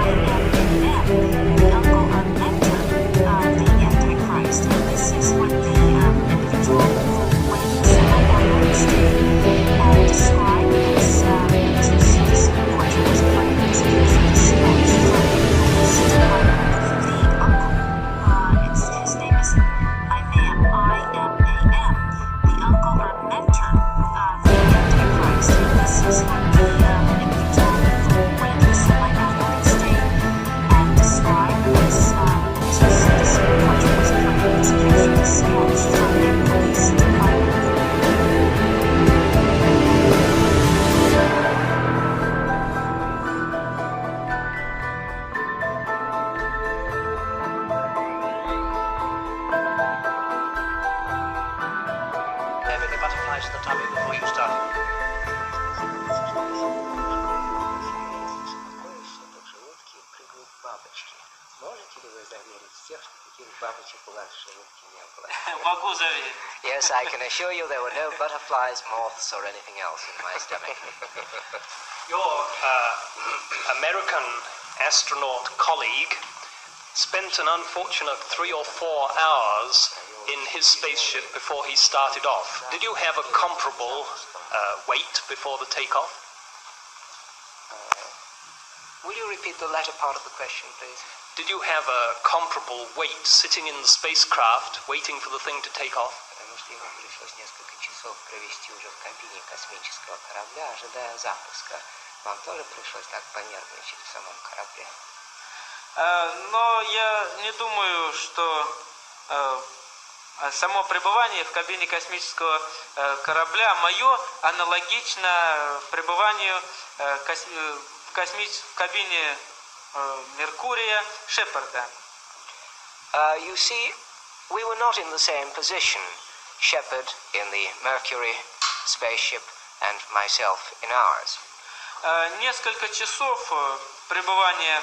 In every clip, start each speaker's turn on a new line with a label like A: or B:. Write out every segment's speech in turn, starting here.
A: the uncle of Nectar, the Antichrist. And this is what the individual who went the semi-aberrant state described this portrait was played as a picture of the sketch from the police department. The uncle, his name is Imam, I-M-A-M, the uncle of Nectar, the Antichrist. And this is what the individual who went the semi-aberrant state described this portrait was played as a picture of the sketch from the police department.
B: The butterflies in the tummy before you started.
C: Желудки прыгают бабочки. Можете ли вы заверить всех, что таких бабочек у вас в желудке не было?
D: Могу заверить.
C: Yes, I can assure you there were no butterflies, moths, or anything else in my stomach.
E: Your American astronaut colleague spent an unfortunate 3 or 4 hours in his spaceship before he started off. Did you have a comparable wait before the takeoff?
C: Will you repeat the latter part of the question, please?
E: Did you have a comparable wait sitting in the spacecraft waiting for the thing to take off?
C: Потому что ему пришлось несколько часов провести уже в кабине космического корабля, ожидая запуска. Вам тоже пришлось так понервничать в самом корабле?
D: Но я не думаю, что само пребывание в кабине космического корабля мое аналогично пребыванию в кабине Меркурия Шепарда.
C: You see, we were not in the same position. Shepard in the Mercury spaceship and myself in ours.
D: Несколько часов пребывания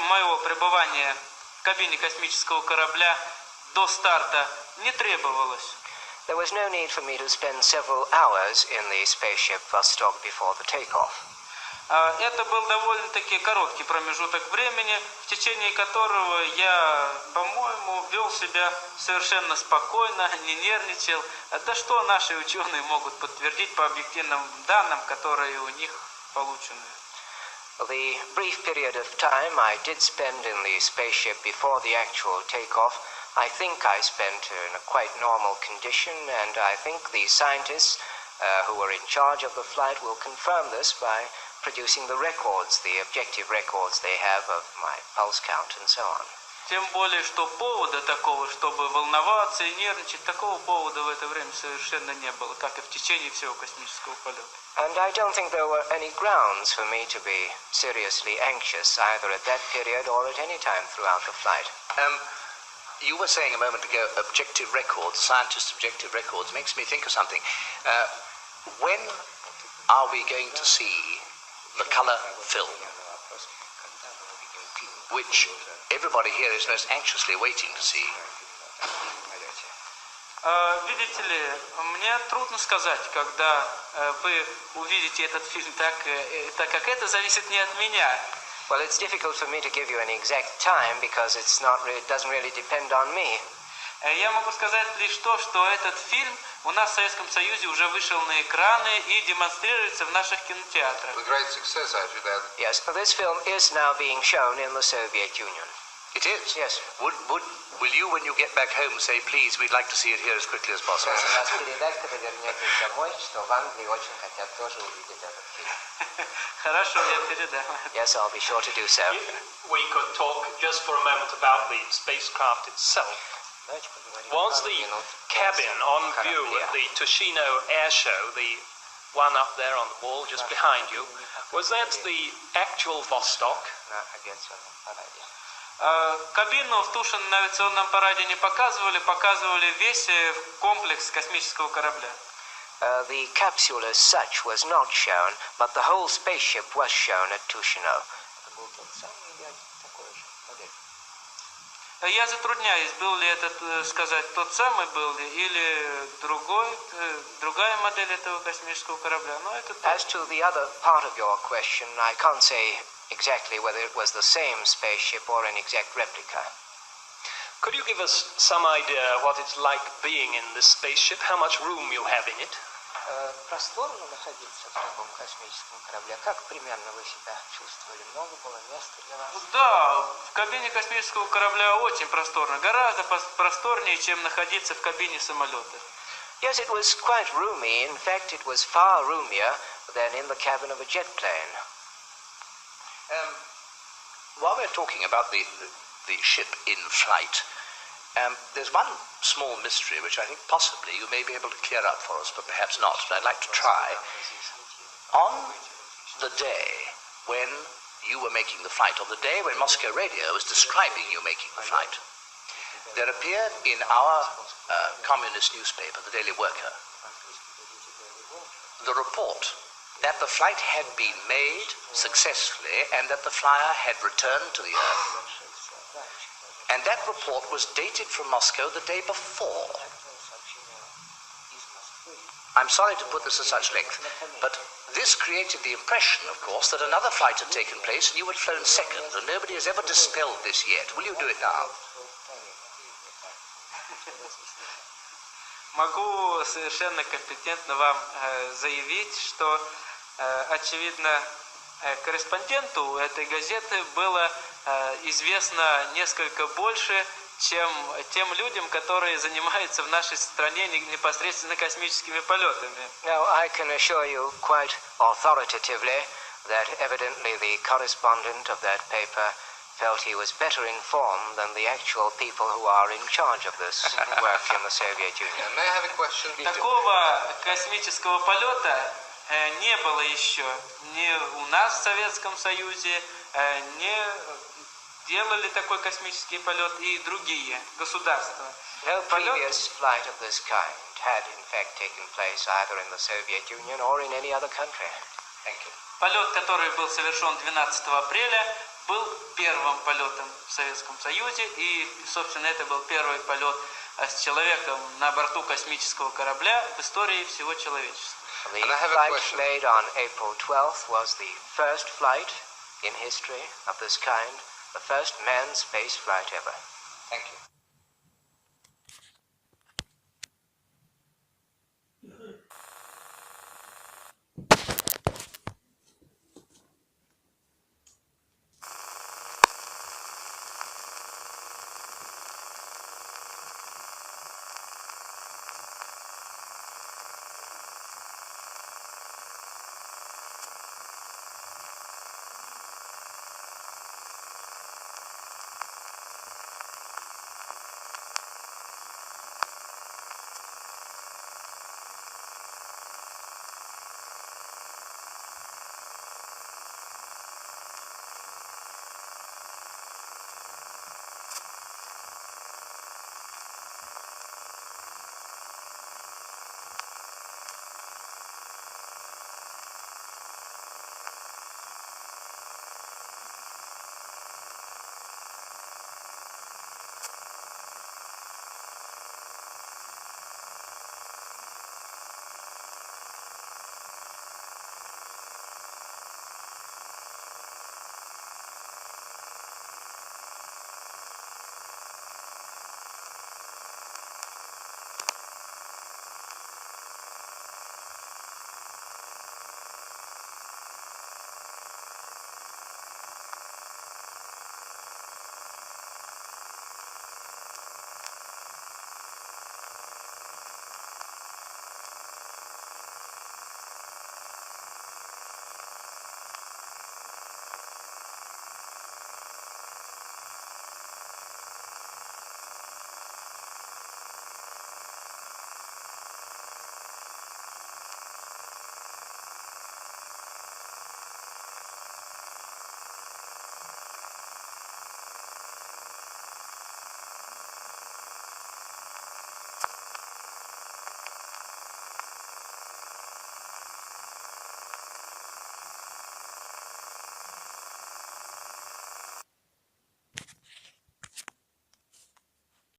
D: моего пребывания в кабине космического корабля до старта не требовалось.
C: There was no need for me to spend several hours in the spaceship Vostok before the takeoff.
D: Это был довольно-таки короткий промежуток времени, в течение которого я, по-моему, вел себя совершенно спокойно, не нервничал. Да что наши ученые могут подтвердить по объективным данным, которые у них получены.
C: The brief period of time I did spend in the spaceship before the actual takeoff, I think I spent in a quite normal condition, and I think the scientists who were in charge of the flight will confirm this by producing the records, the objective records they have of my pulse count and so on.
D: Тем более, что повода такого, чтобы волноваться и нервничать, такого повода в это время совершенно не было, как и в течение всего космического полета.
C: And I don't think there were any grounds for me to be seriously anxious, either at that period or at any time throughout the flight.
B: You were saying a moment ago, objective records, scientists' objective records, makes me think of something. When are we going to see the color film, which everybody here is most anxiously waiting to see?
D: Видите ли, мне трудно сказать, когда вы увидите этот фильм, так как это зависит не от меня.
C: Well, it's difficult for me to give you an exact time because it doesn't really depend on me.
D: Я могу сказать лишь то, что этот фильм у нас в Советском Союзе уже вышел на экраны и демонстрируется в наших кинотеатрах.
F: A great success, I should add.
C: Yes, this film is now being shown in the Soviet Union.
B: It is?
C: Yes.
B: Will you, when you get back home, say, please, we'd like to see it here as quickly as possible?
C: Если вас передать, когда вернетесь домой, что в Англии очень хотят тоже увидеть этот фильм.
D: Хорошо, я передам.
C: Yes, I'll be sure to do so.
E: We could talk just for a moment about the spacecraft itself. Was the cabin on view at the Toshino Air Show, the one up there on the wall just behind you, was that the actual Vostok?
D: Кабину в Тушино на авиационном параде не показывали, показывали весь комплекс космического корабля.
C: The capsule as such was not shown, but the whole spaceship was shown at Tushino.
D: Я затрудняюсь, был ли этот, сказать, тот самый был ли, или другая модель этого космического корабля. Но это
C: As to the other part of your question, I can't say exactly whether it was the same spaceship or an exact replica.
E: Could you give us some idea what it's like being in this spaceship? How much room you have in it?
C: Просторно находиться в таком космическом корабле. Как примерно вы себя чувствовали? Много было места для вас?
D: Да, в кабине космического корабля очень просторно, гораздо просторнее, чем находиться в кабине самолета.
C: Yes, it was quite roomy. In fact, it was far roomier than in the cabin of a jet plane.
B: While we're talking about the ship in flight, there's one small mystery which I think possibly you may be able to clear up for us, but perhaps not, but I'd like to try. On the day when you were making the flight, on the day when Moscow Radio was describing you making the flight, there appeared in our communist newspaper, the Daily Worker, the report that the flight had been made successfully and that the flyer had returned to the Earth. And that report was dated from Moscow the day before. I'm sorry to put this at such length, but this created the impression, of course, that another flight had taken place and you had flown second, and nobody has ever dispelled this yet. Will you do it now?
D: Могу совершенно компетентно вам заявить, что, очевидно, корреспонденту этой газеты было известно несколько больше, чем тем людям, которые занимаются в нашей стране непосредственно космическими полетами.
C: Now, I can assure you quite authoritatively that evidently the correspondent of that paper felt he was better informed than the actual people who are in charge of this work in the Soviet Union.
F: May I have a question?
D: Такого космического полета не было еще ни у нас в Советском Союзе, не делали такой космический полет и другие государства.
C: No previous flight of this kind had in fact taken place either in the Soviet Union or in any other country.
B: Thank you.
D: Полет, который был совершен 12 апреля, был первым полетом в Советском Союзе, и, собственно, это был первый полет с человеком на борту космического корабля в истории всего человечества.
C: The flight made on April 12th was the first flight in history of this kind, the first manned space flight ever.
B: Thank you.